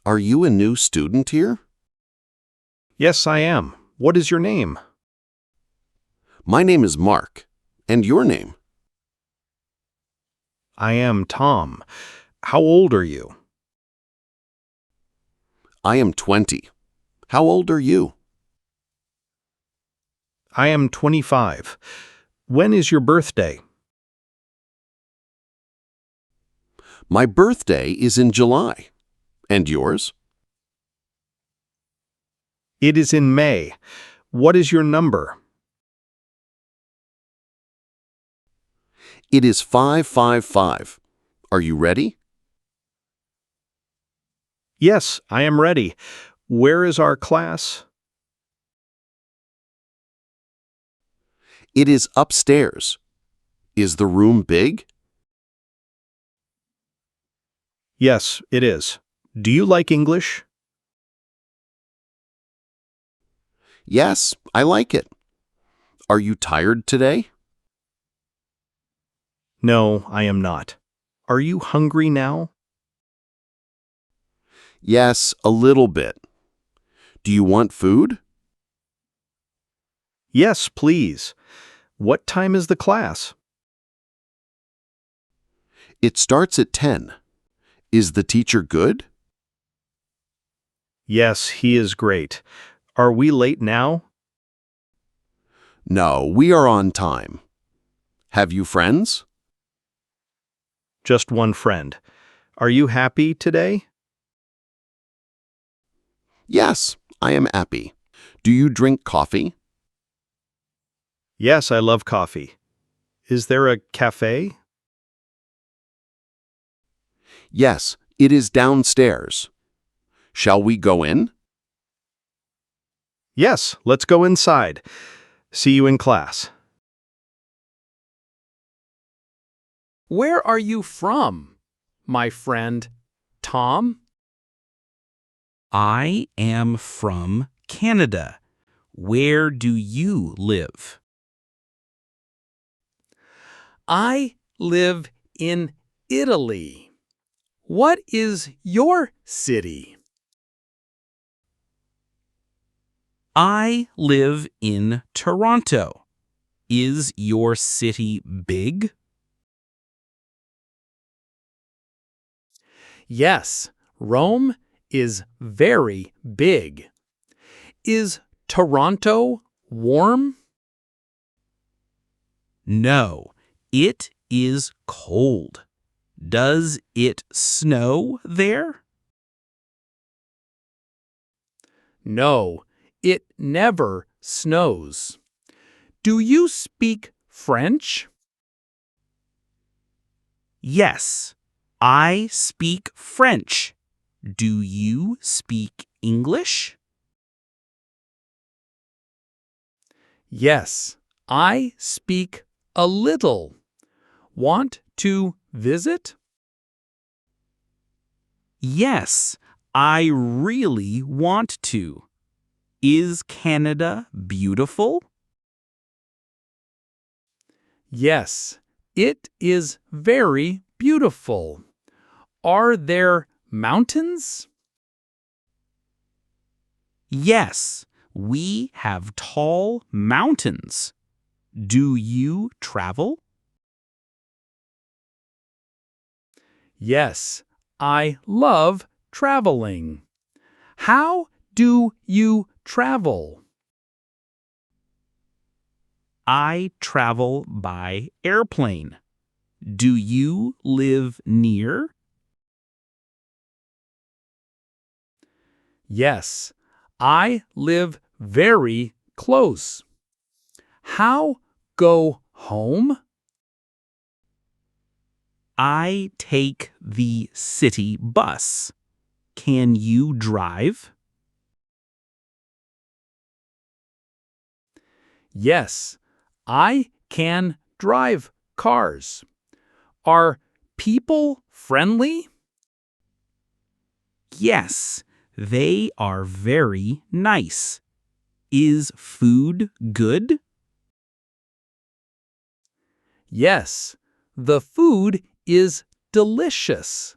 Are you a new student here? Yes, I am. What is your name? My name is Mark. And your name? I am Tom. How old are you? I am 20. How old are you? I am 25. When is your birthday? My birthday is in July. And yours? It is in May. What is your number? It is 555. Are you ready? Yes, I am ready. Where is our class? It is upstairs. Is the room big? Yes, it is. Do you like English? Yes, I like it. Are you tired today? No, I am not. Are you hungry now? Yes, a little bit. Do you want food? Yes, please. What time is the class? It starts at 10. Is the teacher good? Yes, he is great. Are we late now? No, we are on time. Have you friends? Just one friend. Are you happy today? Yes, I am happy. Do you drink coffee? Yes, I love coffee. Is there a cafe? Yes, it is downstairs. Shall we go in? Yes, let's go inside. See you in class. Where are you from, my friend Tom? I am from Canada. Where do you live? I live in Italy. What is your city? I live in Toronto. Is your city big? Yes, Rome is very big. Is Toronto warm? No, it is cold. Does it snow there? No, it never snows. Do you speak French? Yes, I speak French. Do you speak English? Yes, I speak a little. Want to visit? Yes, I really want to. Is Canada beautiful? Yes, it is very beautiful. Are there mountains? Yes, we have tall mountains. Do you travel? Yes, I love traveling. How do you travel? I travel by airplane. Do you live near? Yes, I live very close. How go home? I take the city bus. Can you drive? Yes, I can drive cars. Are people friendly? Yes, they are very nice. Is food good? Yes, the food is delicious.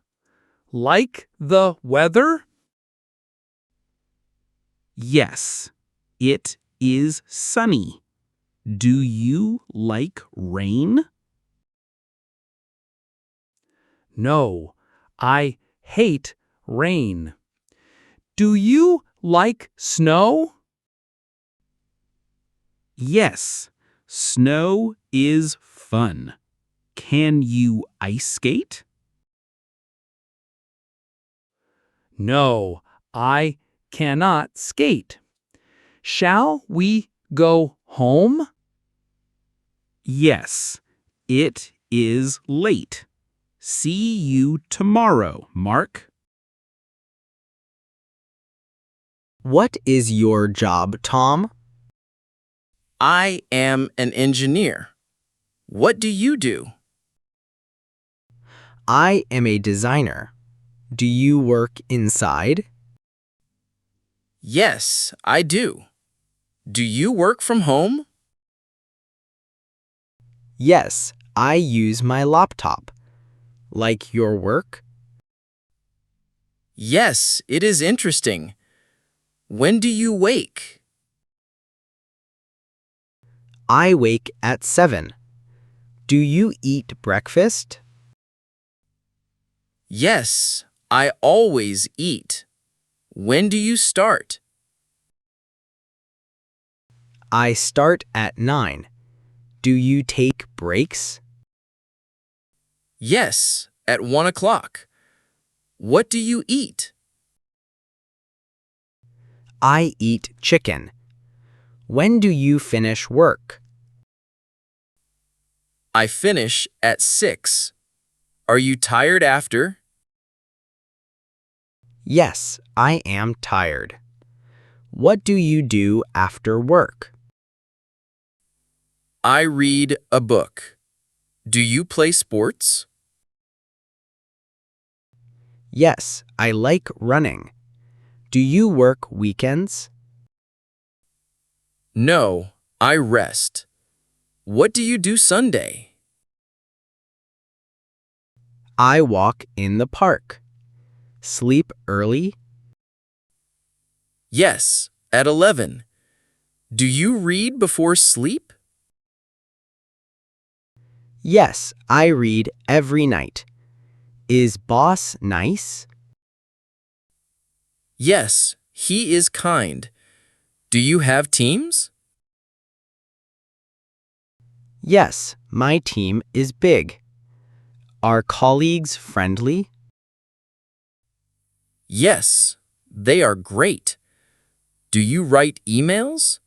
Like the weather? Yes, it is sunny. Do you like rain? No, I hate rain. Do you like snow? Yes, snow is fun. Can you ice skate? No, I cannot skate. Shall we go home? Yes, it is late. See you tomorrow, Mark. What is your job, Tom? I am an engineer. What do you do? I am a designer. Do you work inside? Yes, I do. Do you work from home? Yes, I use my laptop. Like your work? Yes, it is interesting. When do you wake? I wake at 7. Do you eat breakfast? Yes, I always eat. When do you start? I start at 9. Do you take breaks? Yes, at 1 o'clock. What do you eat? I eat chicken. When do you finish work? I finish at 6. Are you tired after? Yes, I am tired. What do you do after work? I read a book. Do you play sports? Yes, I like running. Do you work weekends? No, I rest. What do you do Sunday? I walk in the park. Sleep early? Yes, at 11. Do you read before sleep? Yes, I read every night. Is boss nice? Yes, he is kind. Do you have teams? Yes, my team is big. Are colleagues friendly? Yes, they are great. Do you write emails?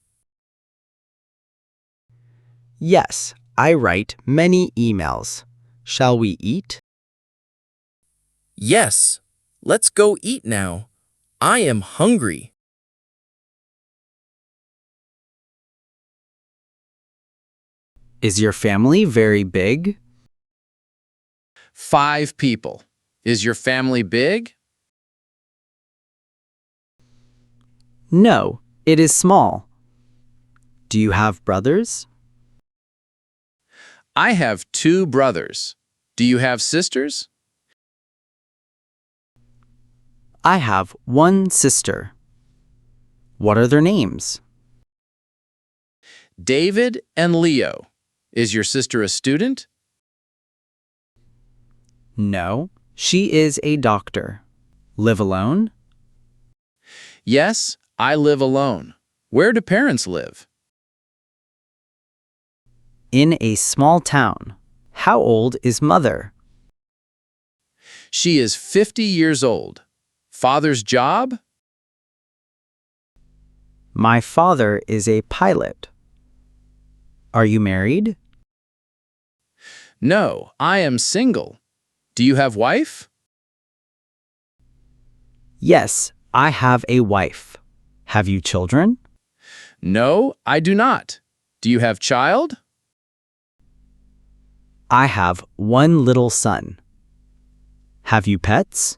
Yes, I write many emails. Shall we eat? Yes, let's go eat now. I am hungry. Is your family very big? 5 people. Is your family big? No, it is small. Do you have brothers? I have 2 brothers. Do you have sisters? I have one sister. What are their names? David and Leo. Is your sister a student? No, she is a doctor. Live alone? Yes, I live alone. Where do parents live? In a small town. How old is mother? She is 50 years old. Father's job? My father is a pilot. Are you married? No, I am single. Do you have wife? Yes, I have a wife. Have you children? No, I do not. Do you have child? I have one little son. Have you pets?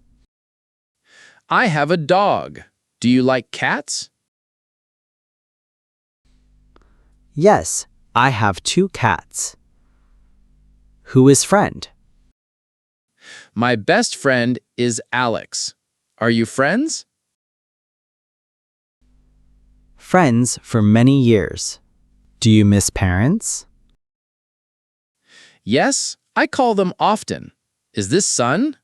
I have a dog. Do you like cats? Yes, I have 2 cats. Who is friend? My best friend is Alex. Are you friends? friends for many years. Do you miss parents? Yes, I call them often. Is this son?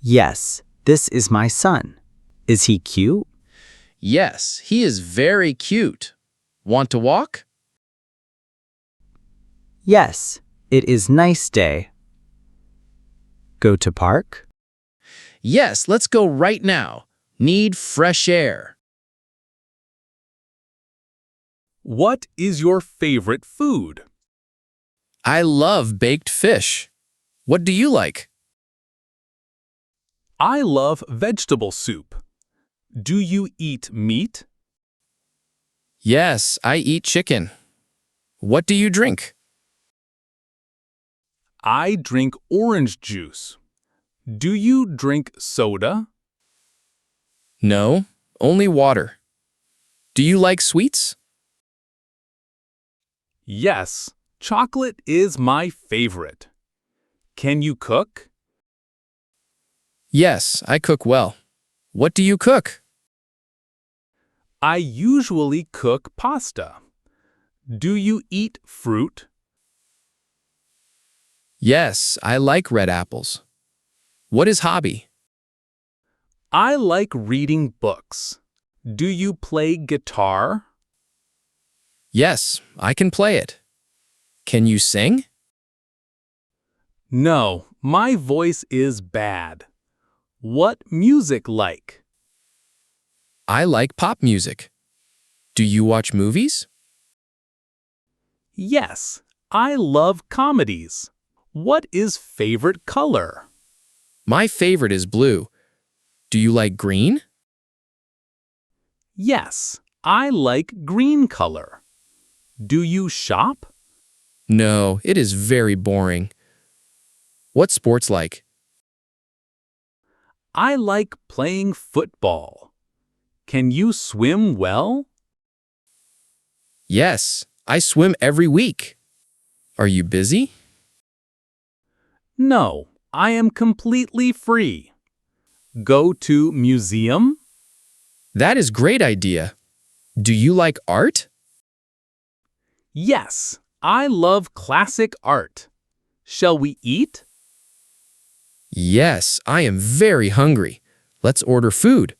Yes, this is my son. Is he cute? Yes, he is very cute. Want to walk? Yes, it is nice day. Go to park? Yes, let's go right now. Need fresh air. What is your favorite food? I love baked fish. What do you like? I love vegetable soup. Do you eat meat? Yes, I eat chicken. What do you drink? I drink orange juice. Do you drink soda? No, only water. Do you like sweets? Yes, chocolate is my favorite. Can you cook? Yes, I cook well. What do you cook? I usually cook pasta. Do you eat fruit? Yes, I like red apples. What is hobby? I like reading books. Do you play guitar? Yes, I can play it. Can you sing? No, my voice is bad. What music like? I like pop music. Do you watch movies? Yes, I love comedies. What is favorite color? My favorite is blue. Do you like green? Yes, I like green color. Do you shop? No, it is very boring. What sports like? I like playing football. Can you swim well? Yes, I swim every week. Are you busy? No, I am completely free. Go to museum? That is great idea. Do you like art? Yes, I love classic art. Shall we eat? Yes, I am very hungry. Let's order food.